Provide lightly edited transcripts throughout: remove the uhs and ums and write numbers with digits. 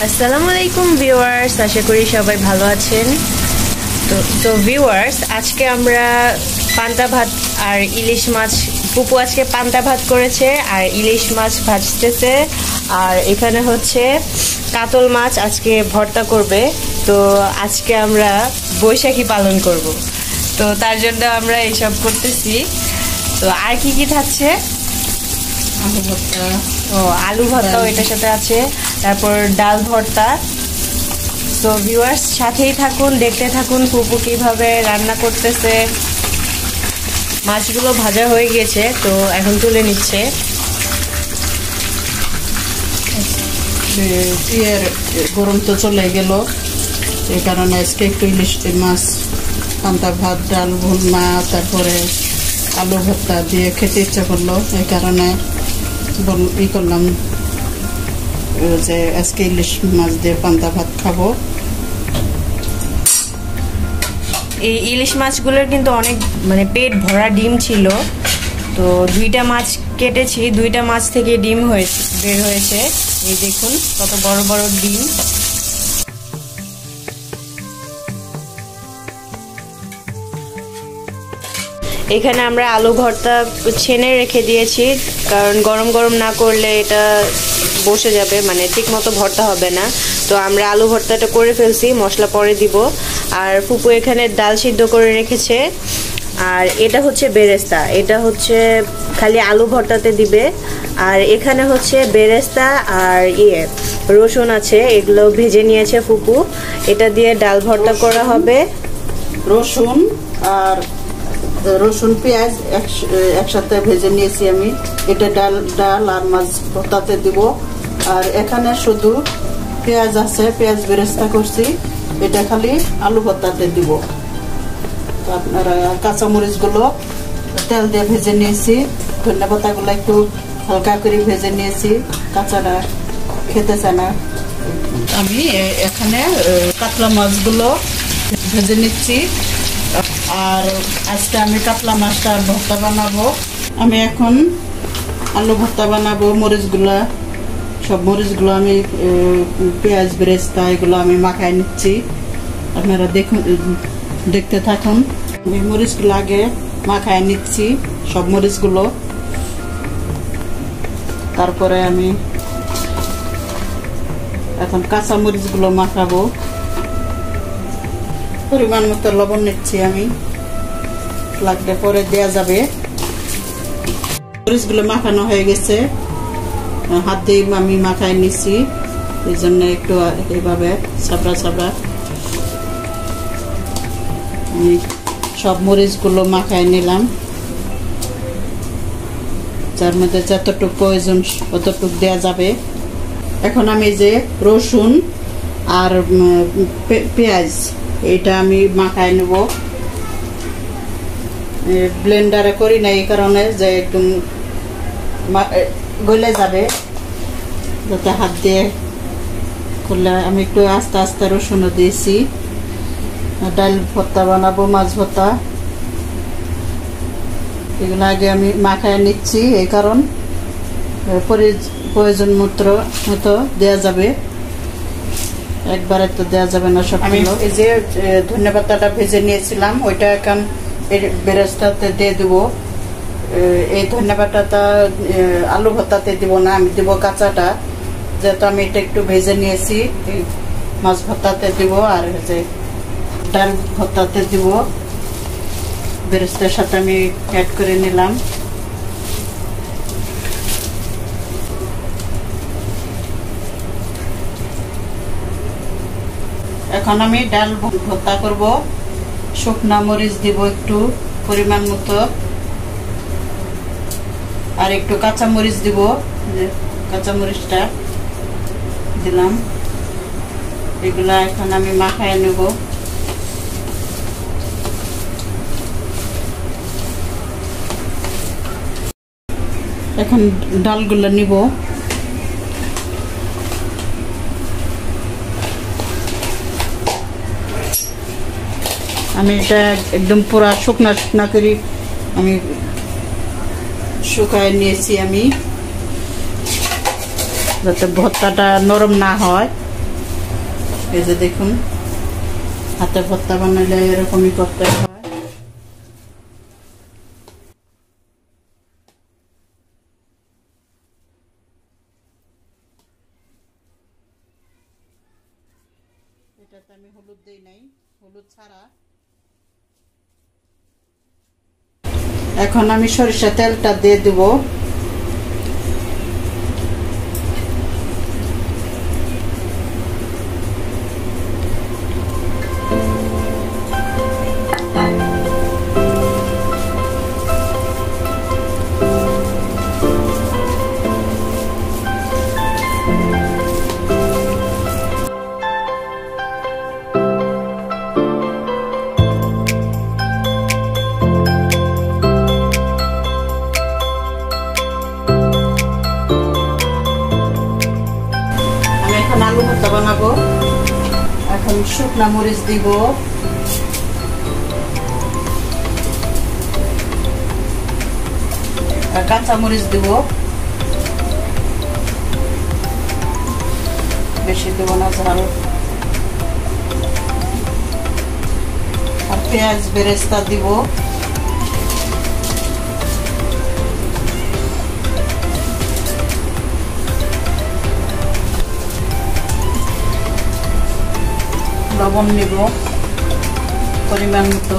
আসসালামু আলাইকুম ভিউয়ার্স, আশা করি সবাই ভালো আছেন। তো ভিউয়ার্স, আজকে আমরা পান্তা ভাত আর ইলিশ মাছ, পুপু আজকে পান্তা ভাত করেছে আর ইলিশ মাছ ভাজতেছে, আর এখানে হচ্ছে কাতল মাছ আজকে ভর্তা করবে। তো আজকে আমরা বৈশাখী পালন করব, তো তার জন্য আমরা এইসব করতেছি। তো আর কি কি থাকছে? আলু ভর্তা। আলু ভর্তাও এটার সাথে আছে, তারপর ডাল ভর্তা। তো ভিউয়ার্স সাথেই থাকুন, দেখতে থাকুন পুপু কিভাবে রান্না করতেছে। মাছগুলো ভাজা হয়ে গেছে, তো এখন তুলে নিচ্ছে। গরম তো চলে গেল, এই কারণে আজকে একটু ইলিশ মাছ, পান্তা ভাত, ডাল ভুনা, তারপরে আলু ভর্তা দিয়ে খেতে ইচ্ছা করলো। এই কারণে করলাম যে আজকে ইলিশ মাছ দিয়ে পান্তা ভাত খাবো। এই ইলিশ মাছগুলোর কিন্তু অনেক পেট ভরা ডিম ছিল। তো দুইটা মাছ কেটেছি, দুইটা মাছ থেকে ডিম বের হয়েছে। এই দেখুন কত বড় বড় ডিম। এখানে আমরা আলু ভর্তা ছেনে রেখে দিয়েছি, কারণ গরম গরম না করলে এটা বসে যাবে, ঠিক মতো ভর্তা হবে না। তো আমরা আলু ভর্তাটা করে ফেলছি, মশলা পরে দিব। আর ফুপু এখানে ডাল সিদ্ধ করে রেখেছে। আর এটা হচ্ছে বেরেস্তা, এটা হচ্ছে খালি আলু ভর্তাতে দিবে। আর এখানে হচ্ছে বেরেস্তা আর রসুন আছে, এগুলো ভেজে নিয়েছে ফুপু। এটা দিয়ে ডাল ভর্তা করা হবে। রসুন আর পেঁয়াজ একসাথে ভেজে নিয়েছি আমি। এটা ডাল আর মাছ ভর্তাতে দিব। আর এখানে শুধু পেঁয়াজ আছে, পেঁয়াজ বেরেস্তা করছি, এটা খালি আলু ভর্তাতে দিব। আপনারা কাঁচামরিচ গুলো তেল দিয়ে ভেজে নিয়েছি, ধনিয়া পাতা গুলো একটু হালকা করে ভেজে নিয়েছি, কাঁচাটা খেতে চায় না। আমি এখানে কাতলা মাছগুলো ভেজে নিচ্ছি। আর আজকে আমি কাতলা মাছটা ভর্তা বানাবো। আমি এখন আলু ভর্তা বানাবো। সব মরিচগুলো আমি পেঁয়াজ বেরেস্তা এগুলো আমি মাখাই নিচ্ছি। আপনারা দেখতে থাকুন। আমি মরিচগুলো আগে মাখাই নিচ্ছি, সব মরিচগুলো। তারপরে আমি এখন কাঁচা মরিচগুলো মাখাবো। পরিমাণ মতো লবণ নিচ্ছি আমি, লাগলে পরে দেয়া যাবে। মরিচগুলো মাখানো হয়ে গেছে, হাত দিয়ে আমি মাখাই নিচ্ছি, এই জন্য একটু এইভাবে ছাবড়া ছাবড়া। আমি সব মরিচগুলো মাখাই নিলাম, যার মধ্যে যতটুকু প্রয়োজন ততটুকু দেওয়া যাবে। এখন আমি যে রসুন আর পেঁয়াজ এটা আমি মাখাই নেব। ব্লেন্ডারে করি না, এই কারণে যে একদম গলে যাবে, যাতে হাত দিয়ে করলে। আমি একটু আস্তে আস্তে রসুনও দিয়েছি। ডাল ভর্তা বানাবো, মাছ ভর্তা, এগুলো আগে আমি মাখায় নিচ্ছি। এই কারণ প্রয়োজন মতো দেওয়া যাবে, একবারে তো দেওয়া যাবে না সব। আমি এই যে ধনিয়া পাতাটা ভেজে নিয়েছিলাম, ওইটা এখন বেরেস্তাতে দিয়ে দেবো। এই ধনিয়া পাতাটা আলু ভর্তাতে দিব না, আমি দিব কাঁচাটা, যেহেতু আমি এটা একটু ভেজে নিয়েছি। মাছ ভর্তাতে দিব আর যে ডাল ভর্তাতে দিব। বেরেস্তার সাথে আমি অ্যাড করে নিলাম। এখন আমি ডাল ভর্তা করব। শুকনা মরিচ দিব একটু পরিমাণ মতো, আর একটু কাঁচা মরিচ দিব, কাঁচা মরিচটা দিলাম। এগুলা এখন আমি মাখায় নেব। এখন ডালগুলো নিব। আমি এটা একদম পুরা শুকনা করে আমি শুকায় নিয়েছি, আমি যাতে ভর্তাটা নরম না হয়। এই যে দেখুন, হাতে ভর্তা বানাইলে এরকমই করতে হয়। এটাতে আমি হলুদ দেই নাই, হলুদ ছাড়া। এখন আমি সরিষা তেলটা দিয়ে দেব। এখন আলু ভর্তা বানাবো। এখন শুকনা মরিচ দিব, আর কাঁচা মরিচ দিব, বেশি দেব না ঝাল। আর পেঁয়াজ বেরেস্তা দিব। লবণ নিব পরিমাণ মতো।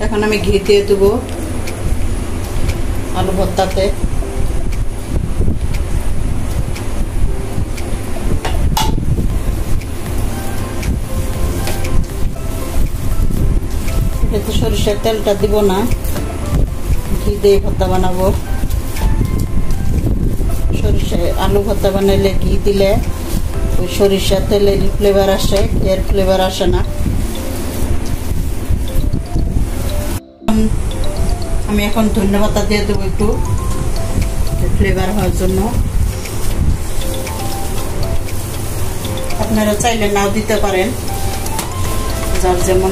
এখন আমি ঘি দিয়ে দেবো আলু ভর্তাতে। এতে সরিষার তেলটা দিব না, ঘি দিয়ে ভর্তা বানাবো। সরিষায় আলু ভর্তা বানাইলে ঘি দিলে ওই সরিষার তেলের ফ্লেভার আসে, এর ফ্লেভার আসে না। আমি এখন ধন্যবাদ দিয়ে দেবো একটু ফ্লেভার হওয়ার জন্য। আপনারা চাইলে নাও দিতে পারেন, যার যেমন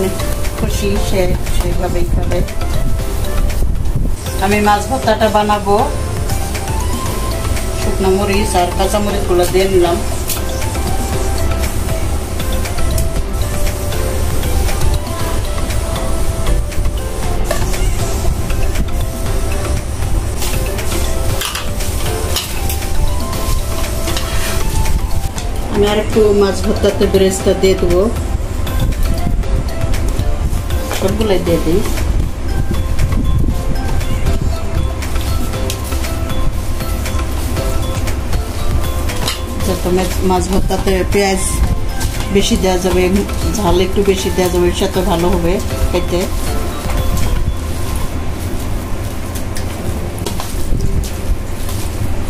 খুশি সে সেইভাবেই খাবে। আমি মাছ ভর্তাটা বানাবো। শুকনো মরিচ আর কাঁচা মরিচ গুলো দিয়ে নিলাম। আমি আর একটু মাছ ভর্তাতে বেরেস্তা দিয়ে দেবো, সবগুলাই দিয়ে দিই। মাছ ভর্তাতে পেঁয়াজ বেশি দেওয়া যাবে, ঝাল একটু বেশি দেওয়া যাবে, সাথে ভালো হবে খেতে।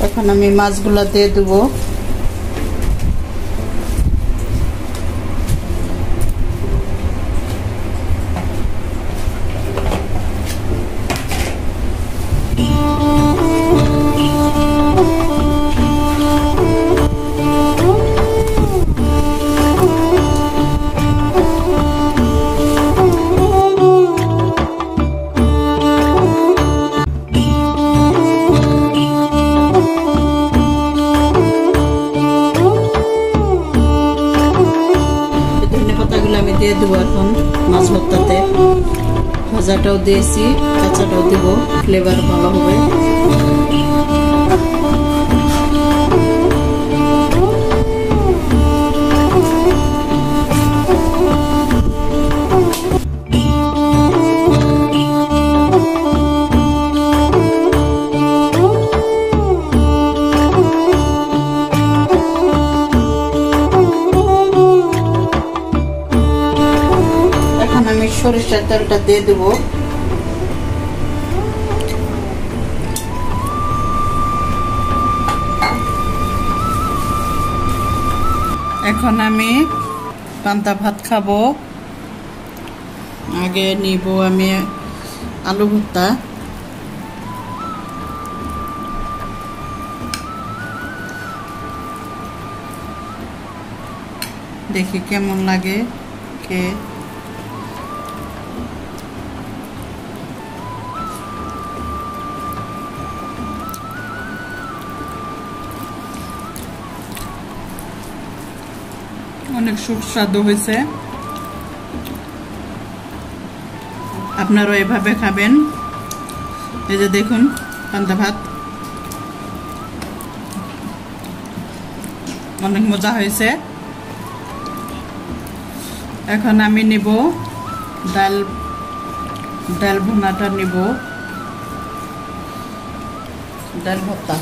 এখন আমি মাছগুলা দিয়ে দেবো। আমি দিয়ে দেবো এখন মাছ ভর্তাতে। ভাজাটাও দিয়েছি, কাঁচাটাও দেব, ফ্লেভার ভালো হবে। আমি সরিষার তেলটা দিয়ে দেবো। এখন আমি পান্তা ভাত খাবো। আগে নিব আমি আলু ভর্তা। দেখি কেমন লাগে খেয়ে। অনেক সুস্বাদু হয়েছে। আপনারাও এভাবে খাবেন। এই যে দেখুন পান্তা ভাত, অনেক মজা হয়েছে। এখন আমি নিব ডাল ভুনাটা নিব, ডাল ভর্তা।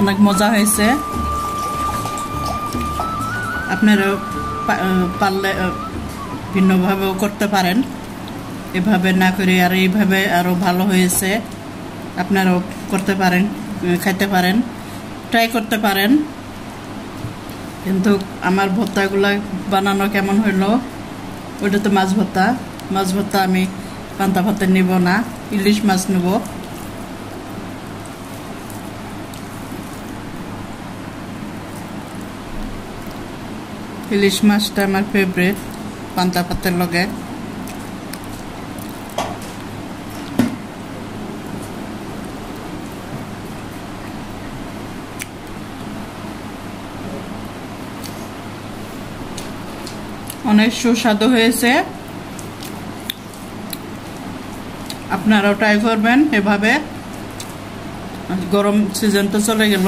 অনেক মজা হয়েছে। আপনারা পারলে ভিন্নভাবেও করতে পারেন, এভাবে না করে আর এইভাবে আরো ভালো হয়েছে। আপনারাও করতে পারেন, খাইতে পারেন, ট্রাই করতে পারেন। কিন্তু আমার ভর্তাগুলো বানানো কেমন হইলো, ওইটা তো মাছ ভর্তা। মাছ ভর্তা আমি পান্তা ভাতে নিব না, ইলিশ মাছ নেব। ইলিশ মাছটা আমার ফেভারিট পান্তা ভাতের লগে। অনেক সুস্বাদু হয়েছে। আপনারাও ট্রাই করবেন এভাবে। গরম সিজন তো চলে গেল,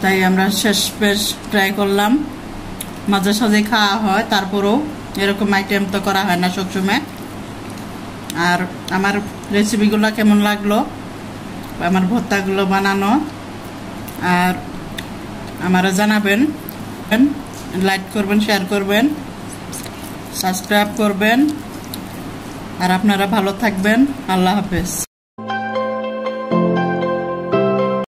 তাই আমরা শেষ বেশ ট্রাই করলাম। মাঝে সাঝে খাওয়া হয়, তারপরেও এরকম আইটেম তো করা হয় না সবসময়। আর আমার রেসিপিগুলো কেমন লাগলো, আমার ভর্তাগুলো বানানো, আর আমারা জানাবেন। লাইক করবেন, শেয়ার করবেন, সাবস্ক্রাইব করবেন। আর আপনারা ভালো থাকবেন। আল্লাহ হাফেজ।